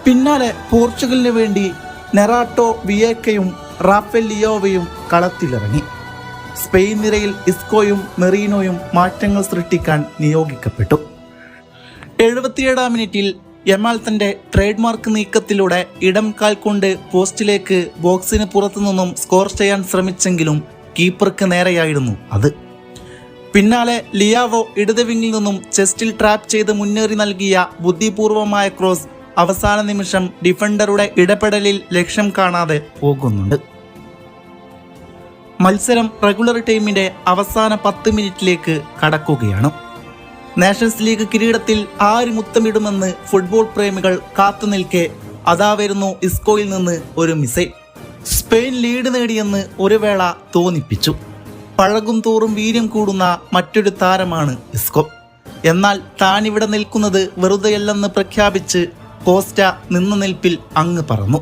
പിന്നാലെ പോർച്ചുഗലിന് വേണ്ടി നെറാട്ടോ വിയേക്കയും Rafale ലിയോവയും കളത്തിലിറങ്ങി. Spain നിരയിൽ ഇസ്കോയും മെറീനോയും മാറ്റങ്ങൾ സൃഷ്ടിക്കാൻ നിയോഗിക്കപ്പെട്ടു. 77-ാം മിനിറ്റിൽ യമാൽ തന്റെ ട്രേഡ് മാർക്ക് നീക്കത്തിലൂടെ ഇടം കാൽ കൊണ്ട് പോസ്റ്റിലേക്ക് ബോക്സിന് പുറത്തുനിന്നും സ്കോർ ചെയ്യാൻ ശ്രമിച്ചെങ്കിലും കീപ്പർക്ക് നേരെയായിരുന്നു അത്. പിന്നാലെ ലിയാവോ ഇടത് വിങ്ങിൽ നിന്നും ചെസ്റ്റിൽ ട്രാപ്പ് ചെയ്ത് മുന്നേറി നൽകിയ ബുദ്ധിപൂർവമായ ക്രോസ് അവസാന നിമിഷം ഡിഫൻഡറുടെ ഇടപെടലിൽ ലക്ഷ്യം കാണാതെ പോകുന്നുണ്ട്. മത്സരം റെഗുലർ ടൈമിന്റെ അവസാന 10 മിനിറ്റിലേക്ക് കടക്കുകയാണ്. നാഷൻസ് ലീഗ് കിരീടത്തിൽ ആര് മുത്തമിടുമെന്ന് ഫുട്ബോൾ പ്രേമികൾ കാത്തുനിൽക്കെ അതാ വരുന്നു ഇസ്കോയിൽ നിന്ന് ഒരു മിസൈൽ. സ്പെയിൻ ലീഡ് നേടിയെന്ന് ഒരു വേള തോന്നിപ്പിച്ചു. പഴകും തോറും വീര്യം കൂടുന്ന മറ്റൊരു താരമാണ് ഇസ്കോ. എന്നാൽ താനിവിടെ നിൽക്കുന്നത് വെറുതെയല്ലെന്ന് പ്രഖ്യാപിച്ച് കോസ്റ്റ നിന്ന നിൽപ്പിൽ അങ്ങ് പറന്നു.